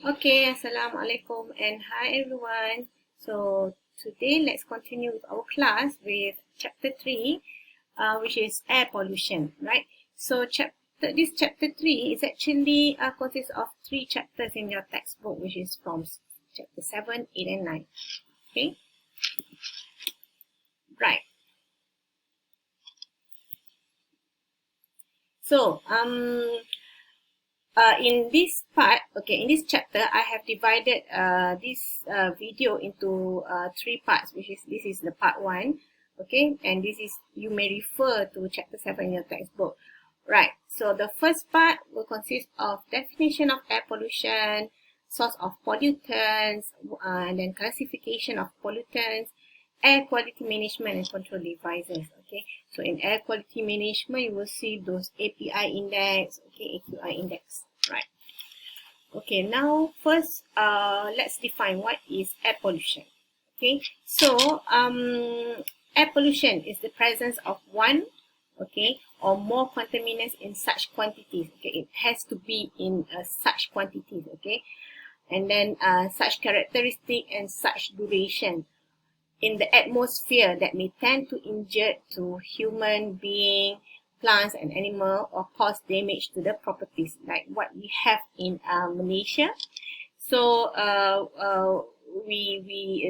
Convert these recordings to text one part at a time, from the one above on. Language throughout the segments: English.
Okay, Assalamualaikum and hi everyone. So today let's continue with our class with chapter 3, which is air pollution, right? So this chapter 3 is actually consists of 3 chapters in your textbook, which is from chapter 7, 8 and 9. Okay, right. So in this part, okay, in this chapter, I have divided this video into 3 parts, which is this is the part 1, okay, and this is you may refer to chapter 7 in your textbook, right? So the first part will consist of definition of air pollution, source of pollutants, and then classification of pollutants, air quality management and control devices. Okay, so in air quality management, you will see those API index, okay, AQI index, right? Okay, now first, let's define what is air pollution. Okay, so air pollution is the presence of one, okay, or more contaminants in such quantities. Okay, it has to be in such quantities. Okay, and then such characteristic and such duration in the atmosphere that may tend to injure to human being, plants and animal, or cause damage to the properties, like what we have in Malaysia. So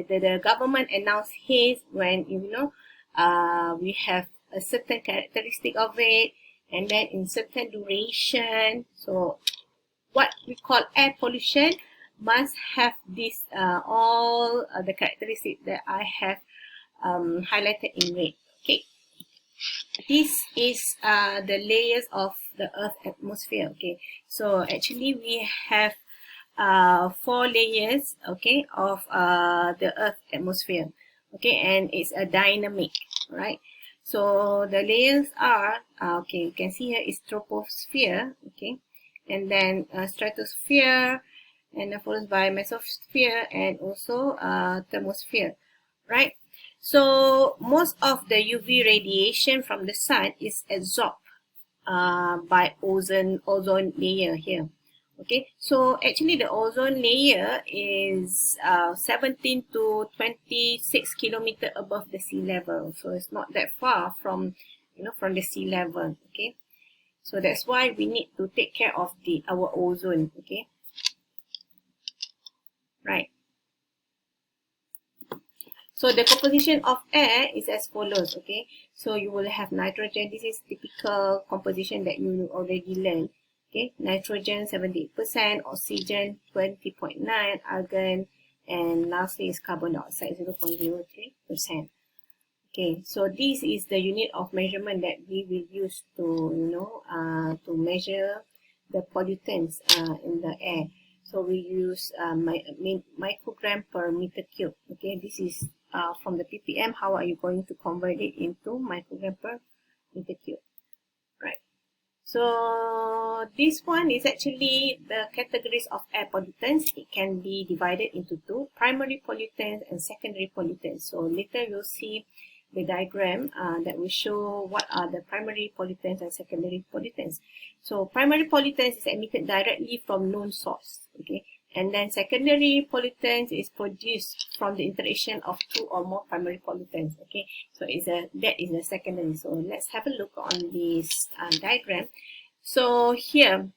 the government announced haze when we have a certain characteristic of it, and then in certain duration. So what we call air pollution must have this all the characteristics that I have highlighted in red. Okay, this is the layers of the Earth atmosphere. Okay, so actually we have 4 layers, okay, of the Earth atmosphere. Okay, and it's a dynamic, right? So the layers are okay. You can see here is troposphere, okay, and then stratosphere, and then followed by mesosphere and also thermosphere, right? So most of the UV radiation from the sun is absorbed by ozone layer here. Okay, so actually the ozone layer is 17 to 26 kilometer above the sea level, so it's not that far from from the sea level. Okay, so that's why we need to take care of our ozone. Okay, right. So the composition of air is as follows. Okay, so you will have nitrogen. This is typical composition that you already learned. Okay, nitrogen 78%, oxygen 20.9, argon, and lastly is carbon dioxide 0.03%. Okay, so this is the unit of measurement that we will use to measure the pollutants in the air. So we use microgram per meter cube. Okay, this is from the ppm. How are you going to convert it into microgram per meter cube? Right. So this one is actually the categories of air pollutants. It can be divided into 2, primary pollutants and secondary pollutants. So later you'll see the diagram that will show what are the primary pollutants and secondary pollutants. So primary pollutants is emitted directly from known source, okay, and then secondary pollutants is produced from the interaction of 2 or more primary pollutants. Okay, so that is the secondary. So let's have a look on this diagram. So here,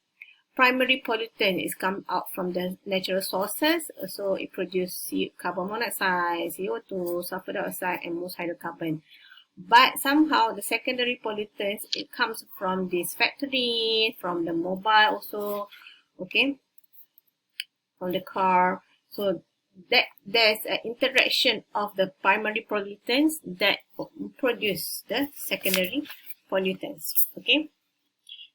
primary pollutant is come out from the natural sources. So it produces carbon monoxide, CO2, sulfur dioxide, and most hydrocarbon. But somehow the secondary pollutants, it comes from this factory, from the mobile also, okay, from the car. So that there's an interaction of the primary pollutants that produce the secondary pollutants. Okay,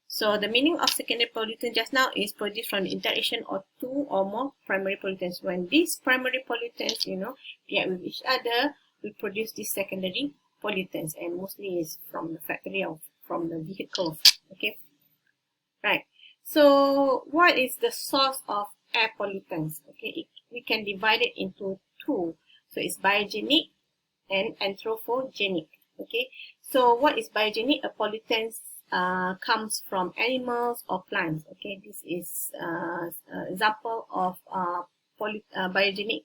so the meaning of secondary pollutant just now is produced from the interaction of 2 or more primary pollutants. When these primary pollutants react with each other, we produce these secondary pollutants, and mostly is from the factory or from the vehicles. Okay, right. So what is the source of air pollutants? Okay, we can divide it into 2. So it's biogenic and anthropogenic. Okay, so what is biogenic? A pollutant comes from animals or plants. Okay, this is example of biogenic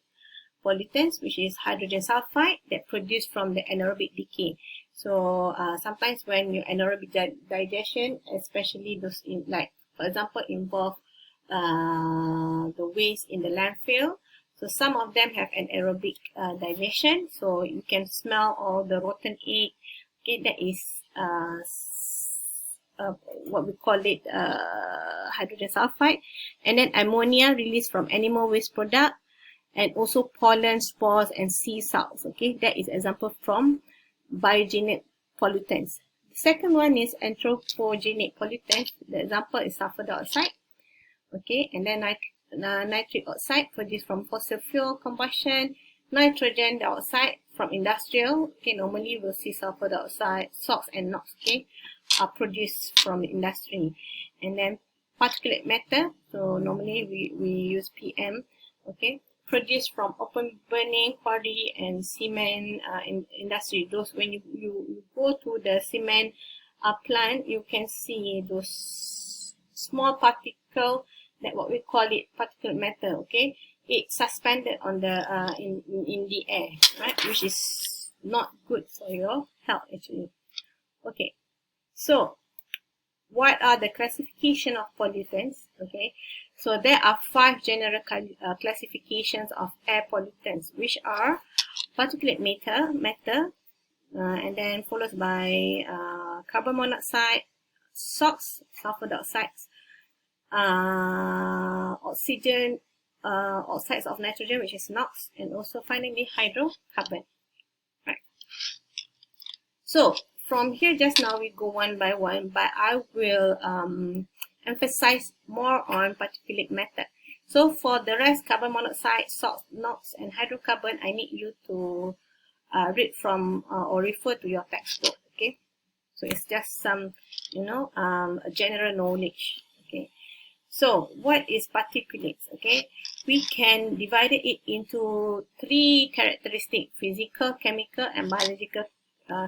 pollutants, which is hydrogen sulfide that produced from the anaerobic decay. So sometimes when your anaerobic digestion, especially those in, like for example, involve the waste in the landfill. So some of them have an aerobic digestion, so you can smell all the rotten egg. Okay, that is what we call it hydrogen sulfide, and then ammonia released from animal waste product, and also pollen, spores, and sea salts. Okay, that is example from biogenic pollutants. The second one is anthropogenic pollutants. The example is sulfur dioxide. Okay, and then nitric oxide produced from fossil fuel combustion, nitrogen dioxide from industrial. Okay, normally we'll see sulfur dioxide, SOx and NOx, okay, are produced from industry. And then particulate matter, so normally we use PM, okay, produced from open burning quarry and cement industry. Those when you go to the cement plant, you can see those small particle, that what we call it particulate matter. Okay, it's suspended on the in the air, right, which is not good for your health actually. Okay, so what are the classification of pollutants? Okay, so there are 5 general classifications of air pollutants, which are particulate matter, and then followed by carbon monoxide, SOx, sulfur dioxide, oxygen, oxides of nitrogen, which is NOx, and also finally hydrocarbon. Right. So from here, just now we go one by one, but I will emphasize more on particulate matter. So for the rest, carbon monoxide, SOx, NOx, and hydrocarbon, I need you to read from or refer to your textbook. Okay, so it's just some, general knowledge. Okay, so what is particulates? Okay, we can divide it into 3 characteristics: physical, chemical, and biological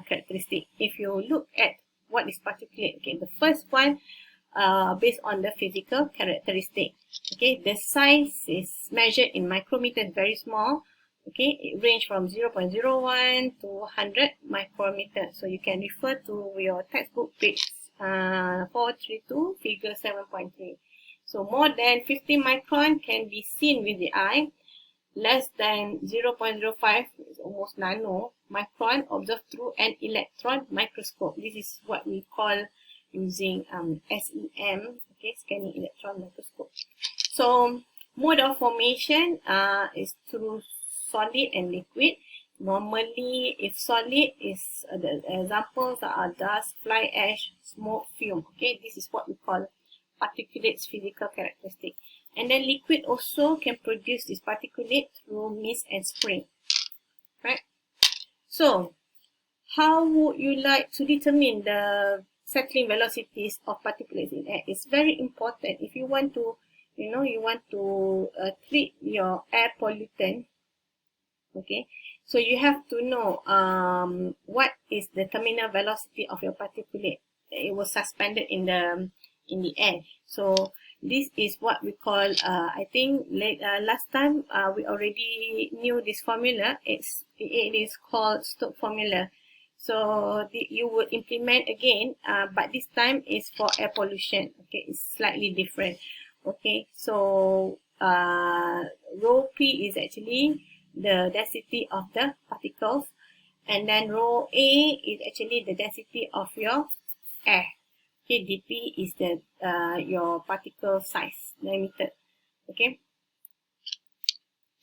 characteristic. If you look at what is particulate, okay, the first one based on the physical characteristic. Okay, the size is measured in micrometers, very small. Okay, it range from 0.01 to 100 micrometers. So you can refer to your textbook page 432, figure 7.3. So more than 50 micron can be seen with the eye. Less than 0.05, is almost nano micron, observed through an electron microscope. This is what we call using SEM, okay, scanning electron microscope. So mode of formation is through solid and liquid. Normally, if solid is the examples are dust, fly ash, smoke, fume. Okay, this is what we call particulates physical characteristic. And then liquid also can produce this particulate through mist and spray. Right? So, how would you like to determine the settling velocities of particulates in air? It's very important. If you want to, treat your air pollutant, okay, so you have to know what is the terminal velocity of your particulate. It was suspended in the air. So this is what we call, I think last time we already knew this formula. It is called Stokes formula. So you would implement again, but this time is for air pollution. Okay, it's slightly different. Okay, so rho P is actually the density of the particles, and then rho A is actually the density of your air. Okay, dP is the your particle size, diameter. Okay,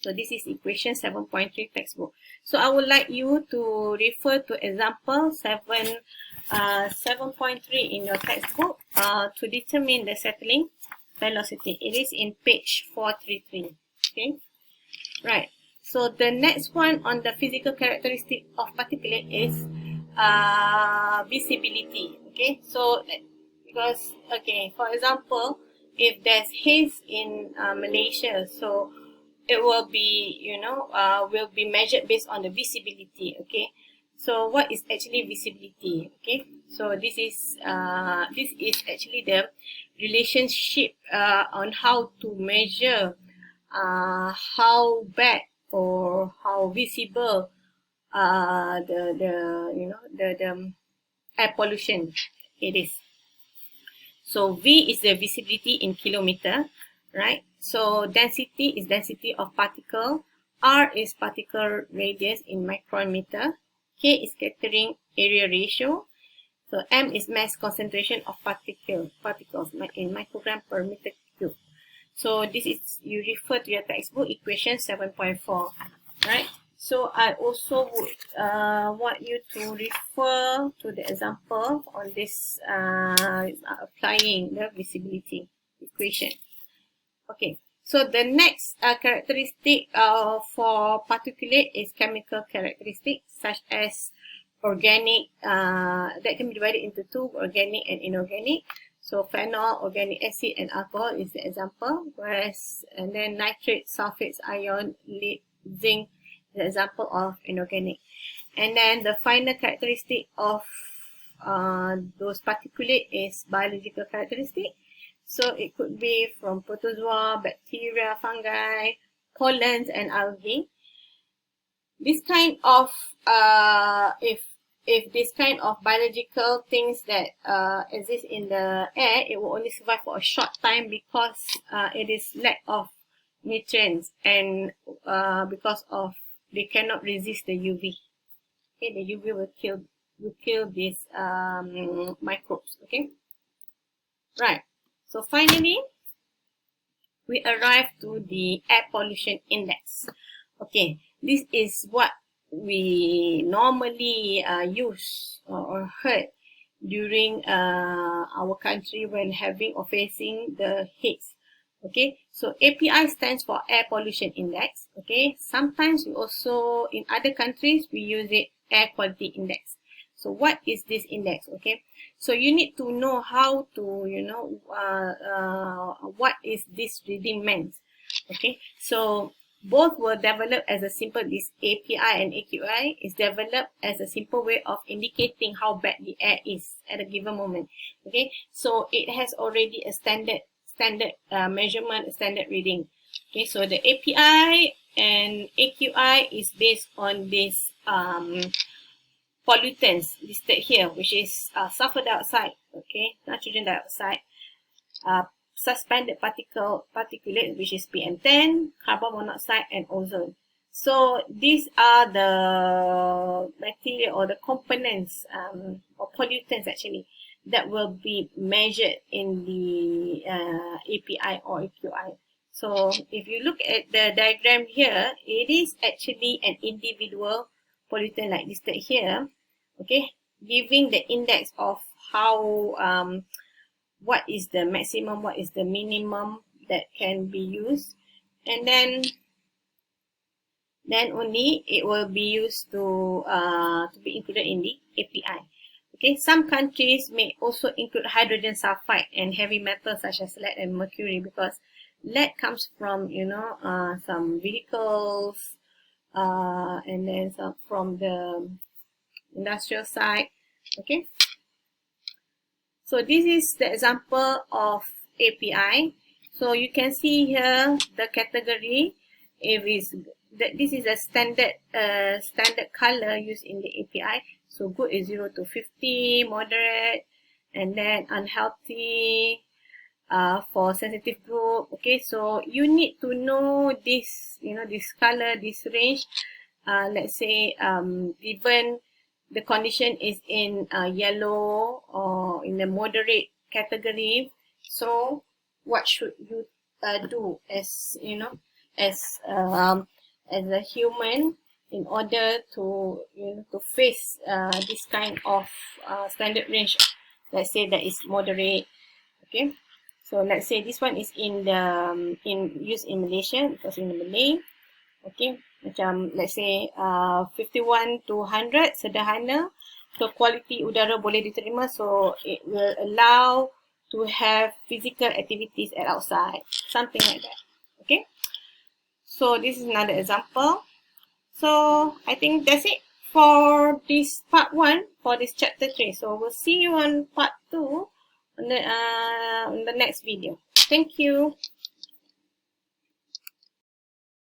so this is equation 7.3 textbook. So I would like you to refer to example 7.3 in your textbook to determine the settling velocity. It is in page 433. Okay, right. So the next one on the physical characteristic of particulate is visibility. Okay, so because, okay, for example, if there's haze in Malaysia, so it will be, will be measured based on the visibility. Okay, so what is actually visibility? Okay, so this is actually the relationship on how to measure how bad or how visible the air pollution it is. So V is the visibility in kilometer, right? So density is density of particle. R is particle radius in micrometer. K is scattering area ratio. So M is mass concentration of particles in microgram per meter cube. So this is, you refer to your textbook equation 7.4, right? So I also would want you to refer to the example on this applying the visibility equation. Okay, so the next characteristic for particulate is chemical characteristics such as organic, that can be divided into two, organic and inorganic. So phenol, organic acid, and alcohol is the example, whereas and then nitrate, sulfates, ion, lead, zinc, the example of inorganic. And then the final characteristic of those particulate is biological characteristic. So it could be from protozoa, bacteria, fungi, pollens, and algae. This kind of if this kind of biological things that exist in the air, it will only survive for a short time because it is lack of nutrients and because of they cannot resist the UV. Okay, the UV will kill these microbes. Okay, right. So finally, we arrive to the air pollution index. Okay, this is what we normally use or heard during our country when having or facing the heats. Okay, so API stands for air pollution index. Okay, sometimes we also in other countries we use it air quality index. So what is this index? Okay, so you need to know how to what is this reading meant. Okay, so both were developed as a simple, this API and AQI is developed as a simple way of indicating how bad the air is at a given moment. Okay, so it has already a standard measurement, standard reading. Okay, so the API and AQI is based on this pollutants listed here, which is sulfur dioxide, okay, nitrogen dioxide, suspended particulate, which is PM10, carbon monoxide, and ozone. So these are the material or the components or pollutants actually that will be measured in the API or AQI. So if you look at the diagram here, it is actually an individual pollutant like listed here, okay, giving the index of how what is the maximum, what is the minimum that can be used, and then only it will be used to be included in the API. Okay, some countries may also include hydrogen sulfide and heavy metals such as lead and mercury, because lead comes from some vehicles and then some from the industrial side. Okay, so this is the example of API. So you can see here the category. If it's this is a standard color used in the API. So good is 0 to 50, moderate, and then unhealthy for sensitive group. Okay, so you need to know this, this color, this range. Let's say given the condition is in yellow or in the moderate category. So what should you do as as a human in order to to face this kind of standard range? Let's say that is moderate. Okay, so let's say this one is in the used in Malaysia because in Malay. Okay, macam let's say 51 to 100 sederhana, so quality udara boleh diterima, so it will allow to have physical activities at outside, something like that. Okay, so this is another example. So I think that's it for this part 1 for this chapter 3. So we'll see you on part 2 on the next video. Thank you.